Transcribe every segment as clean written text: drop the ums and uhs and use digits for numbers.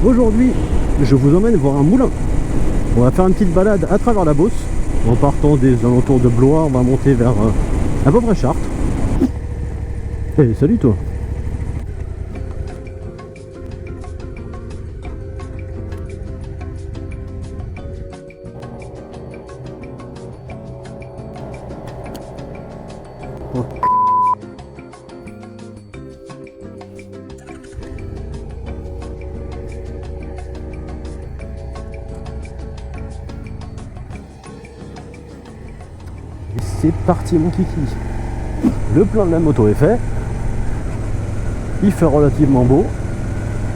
Aujourd'hui, je vous emmène voir un moulin. On va faire une petite balade à travers la Beauce. En partant des alentours de Blois, on va monter vers à peu près Chartres. Hey, salut toi. C'est parti mon kiki. Le plein de la moto est fait. Il fait relativement beau.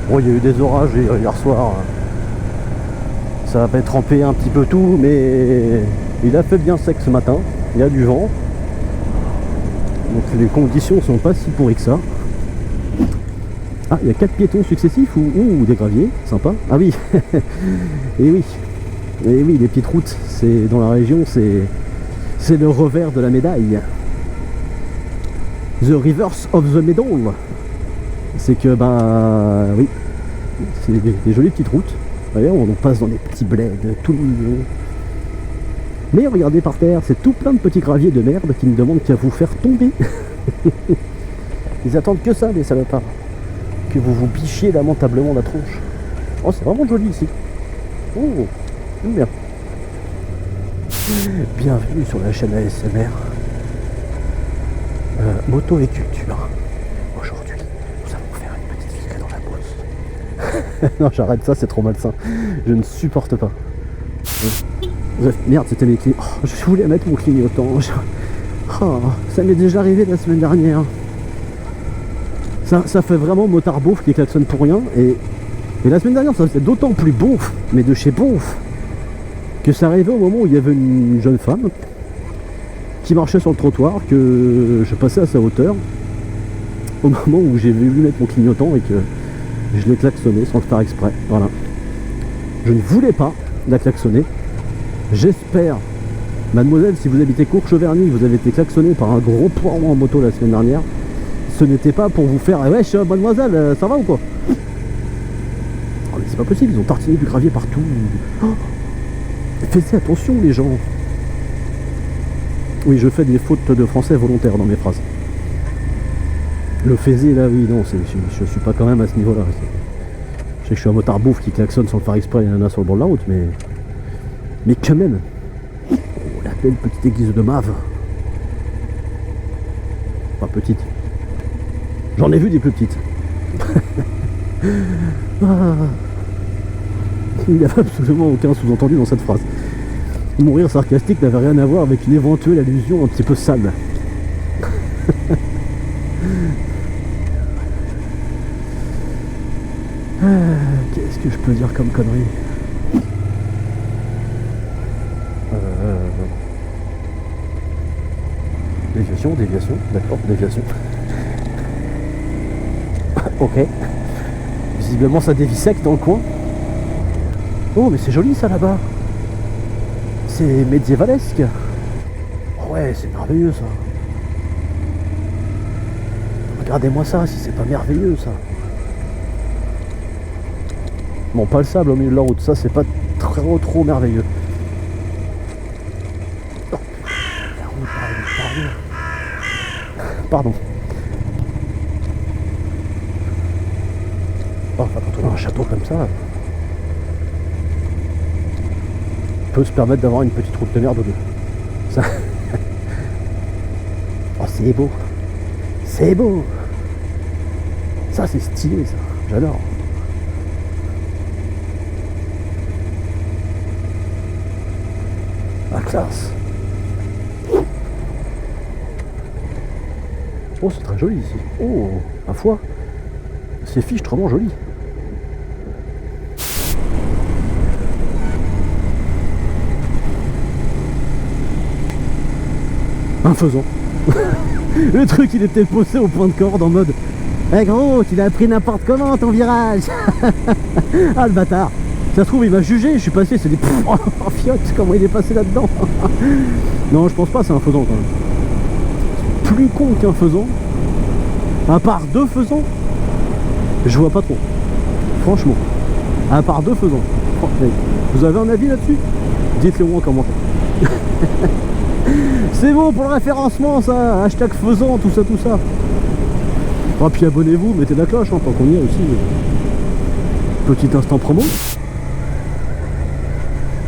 Bon, il y a eu des orages hier soir. Ça va tremper un petit peu tout, mais il a fait bien sec ce matin. Il y a du vent. Donc les conditions sont pas si pourries que ça. Ah, il y a 4 piétons successifs ou des graviers, sympa. Ah oui, et oui, les petites routes, c'est dans la région, c'est le revers de la médaille. The reverse of the medal. C'est que, bah oui, c'est des jolies petites routes. D'ailleurs, on passe dans des petits bleds tout mignons. Mais regardez par terre, c'est tout plein de petits graviers de merde qui ne demandent qu'à vous faire tomber. Ils attendent que ça, les salopards. Que vous vous bichiez lamentablement la tronche. Oh, c'est vraiment joli ici. Oh, j'aime bien. Bienvenue sur la chaîne ASMR Moto et Culture. Aujourd'hui, nous allons faire une petite visite dans la Beauce. Non, j'arrête ça, c'est trop malsain. Je ne supporte pas. Merde, c'était mes clignotants. Oh, je voulais mettre mon clignotant. Oh, ça m'est déjà arrivé la semaine dernière. Ça fait vraiment motard beauf qui klaxonne pour rien. Et la semaine dernière, ça faisait d'autant plus beauf, mais de chez beauf, que ça arrivait au moment où il y avait une jeune femme qui marchait sur le trottoir, que je passais à sa hauteur, au moment où j'ai voulu mettre mon clignotant et que je l'ai klaxonné sans le faire exprès. Voilà. Je ne voulais pas la klaxonner. J'espère, mademoiselle, si vous habitez Courcheverny, vous avez été klaxonné par un gros poireau en moto la semaine dernière, ce n'était pas pour vous faire « Wesh, mademoiselle, ça va ou quoi ?» Oh mais c'est pas possible, ils ont tartiné du gravier partout. Oh, faites attention les gens. Oui, je fais des fautes de français volontaires dans mes phrases. Le faisait là, oui, non, je suis pas quand même à ce niveau-là. Je sais que je suis un motard bouffe qui klaxonne sans le faire exprès, il y en a sur le bord de la route, mais quand même. Oh, la belle petite église de Mave. Pas petite. J'en ai vu des plus petites. Ah. Il n'y avait absolument aucun sous-entendu dans cette phrase. Mon rire sarcastique n'avait rien à voir avec une éventuelle allusion un petit peu sale. Qu'est-ce que je peux dire comme connerie? Déviation, d'accord, déviation. Ok. Visiblement ça dévie sec dans le coin. Oh mais c'est joli ça là-bas. C'est médiévalesque. Oh, ouais, c'est merveilleux ça. Regardez-moi ça, si c'est pas merveilleux ça. Bon, pas le sable au milieu de la route, ça c'est pas trop merveilleux. Oh. Pardon. Oh, enfin, quand on a un château comme ça, on peut se permettre d'avoir une petite route de merde ou deux. Ça... Oh, c'est beau. C'est beau. Ça, c'est stylé, ça. J'adore. La classe. Oh, c'est très joli ici. Oh, ma foi. C'est fichtrement joli. Un faisan. Le truc, il était posé au point de corde en mode Eh gros, tu l'as pris n'importe comment ton virage. Ah le bâtard. Ça se trouve il m'a jugé, je suis passé, c'est des oh fiotte, comment il est passé là-dedans. Non je pense pas, c'est un faisan quand même. Plus con qu'un faisan. À part deux faisans, je vois pas trop. Franchement. À part deux faisons. Vous avez un avis là-dessus? Dites-le moi en commentaire. C'est bon pour le référencement ça, hashtag faisant, tout ça, tout ça. Ah puis abonnez-vous, mettez la cloche, hein, tant qu'on y est aussi. Petit instant promo.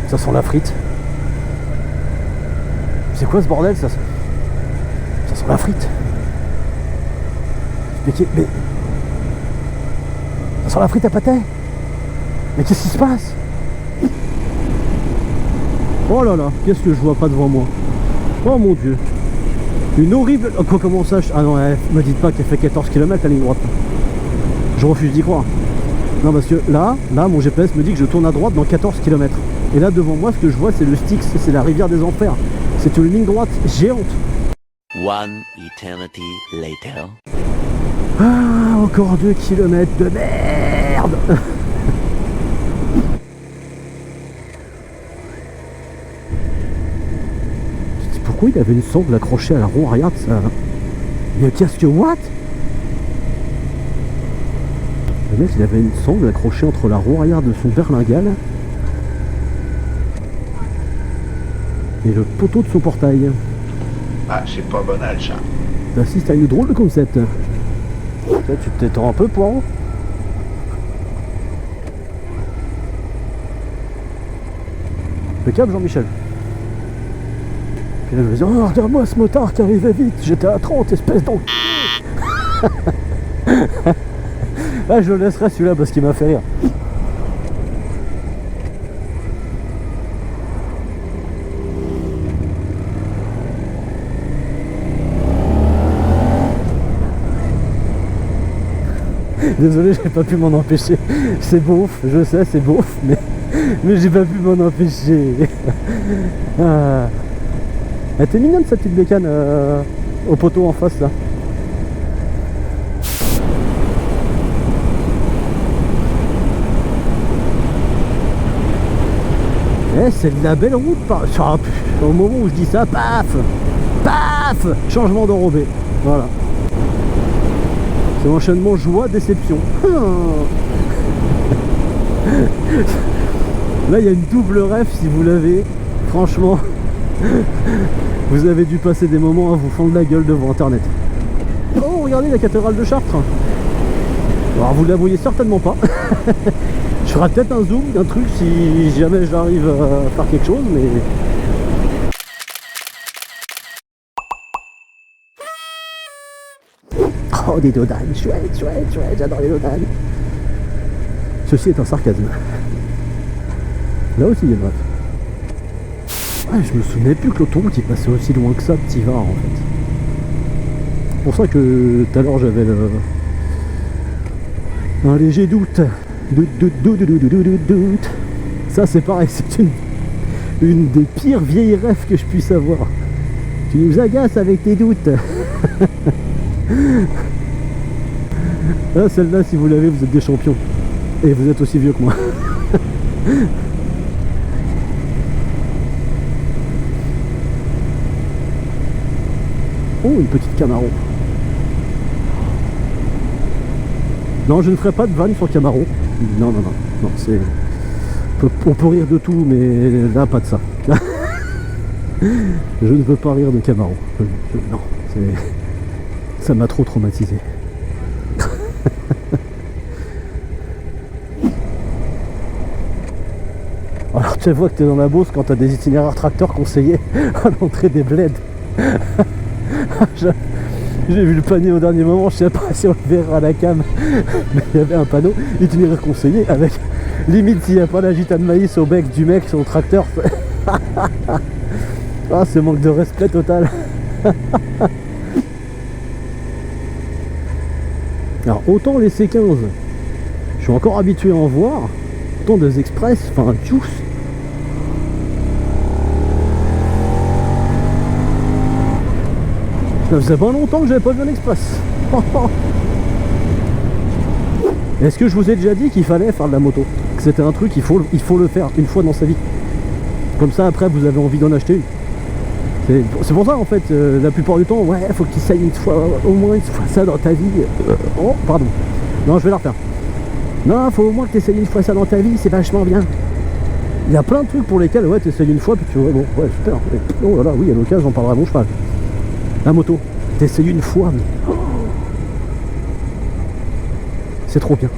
Ça sent la frite. C'est quoi ce bordel ça? Ça sent la frite. Mais ça sent la frite à pâté. Mais qu'est-ce qui se passe? Oh là là, qu'est-ce que je vois pas devant moi? Oh mon dieu. Une horrible... Oh, comment ça? Ah non, me dites pas qu'elle fait 14 km la ligne droite. Je refuse d'y croire. Non parce que là, mon GPS me dit que je tourne à droite dans 14 km. Et là devant moi, ce que je vois, c'est le Styx, c'est la rivière des enfers. C'est une ligne droite géante. One eternity later. Ah, encore 2 km de merde. Pourquoi il avait une sangle accrochée à la roue arrière de ça? Mais qu'est-ce que what? Le mec il avait une sangle accrochée entre la roue arrière de son berlingal et le poteau de son portail. Ah, c'est pas banal ça. T'assistes à une drôle de concept. Là, tu t'étends un peu, poireau. Impeccable, Jean-Michel. Puis là, je me dis, oh, regarde-moi ce motard qui arrivait vite, j'étais à 30, espèce d'enculé. Ah, je le laisserai celui-là parce qu'il m'a fait rire. Désolé, j'ai pas pu m'en empêcher. C'est beauf, je sais, c'est beauf, mais j'ai pas pu m'en empêcher. Ah. Elle était mignonne cette petite bécane au poteau en face là. Eh, c'est de la belle route par... Au moment où je dis ça, paf, paf, changement d'enrobé. Voilà. C'est l'enchaînement joie-déception. Là, il y a une double ref si vous l'avez. Franchement, vous avez dû passer des moments à vous fendre la gueule devant Internet. Oh, regardez la cathédrale de Chartres. Alors, vous la voyez certainement pas. Je ferai peut-être un zoom d'un truc si jamais j'arrive à faire quelque chose, mais... Oh, des dodanes, chouette, chouette, chouette, j'adore les dodanes. Ceci est un sarcasme. Là aussi, il y a une ref. Ouais, je me souvenais plus que l'autoroute il passait aussi loin que ça de Tivard en fait. C'est pour ça que tout à l'heure j'avais un léger doute. Doute. Ça c'est pareil, c'est une des pires vieilles rêves que je puisse avoir. Tu nous agaces avec tes doutes. Là, celle-là, si vous l'avez, vous êtes des champions. Et vous êtes aussi vieux que moi. Oh, une petite Camaro. Non, je ne ferai pas de vanne sur Camaro. Non, non, non. Non, c'est... On peut rire de tout, mais là, pas de ça. Je ne veux pas rire de Camaro. Non, c'est... Ça m'a trop traumatisé. Alors tu vois que tu es dans la Beauce quand tu as des itinéraires tracteurs conseillés à l'entrée des bleds. J'ai vu le panier au dernier moment, je sais pas si on le verra à la cam, mais il y avait un panneau itinéraire conseillé avec limite s'il n'y a pas la gitane maïs au bec du mec sur le tracteur. Ah, c'est manque de respect total. Alors autant les C15, je suis encore habitué à en voir, autant des express, enfin juice. Ça faisait pas longtemps que j'avais pas vu un express. Est-ce que je vous ai déjà dit qu'il fallait faire de la moto? Que c'était un truc, il faut le faire une fois dans sa vie. Comme ça après vous avez envie d'en acheter une. C'est pour ça en fait, la plupart du temps, ouais, faut qu'il s'aille une fois, au moins une fois ça dans ta vie. Oh, pardon. Non, je vais la refaire. Non, faut au moins que tu essayes une fois ça dans ta vie, c'est vachement bien. Il y a plein de trucs pour lesquels, ouais, tu essayes une fois, puis tu vois, bon, ouais, super. Oh là là, oui, à l'occasion, on parlera à mon cheval. La moto, t'essayes une fois, mais... oh, c'est trop bien.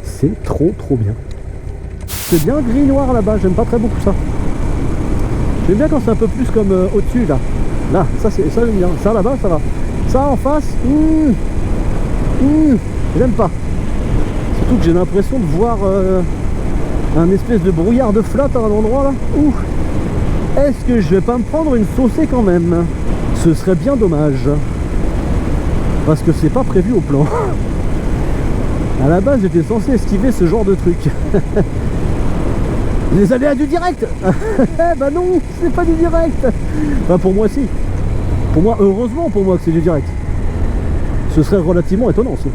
C'est trop bien. C'est bien gris-noir là-bas, j'aime pas très beaucoup ça. J'aime bien quand c'est un peu plus comme au-dessus, là. Là, ça, ça j'aime bien. Ça, là-bas, ça va. Ça, en face, j'aime pas. Surtout que j'ai l'impression de voir un espèce de brouillard de flotte à un endroit, là. Ouh. Est-ce que je vais pas me prendre une saucée quand même? Ce serait bien dommage. Parce que c'est pas prévu au plan. À la base, j'étais censé esquiver ce genre de truc. Les aléas du direct. Bah non, c'est pas du direct. Bah pour moi si. Pour moi, heureusement pour moi que c'est du direct. Ce serait relativement étonnant aussi.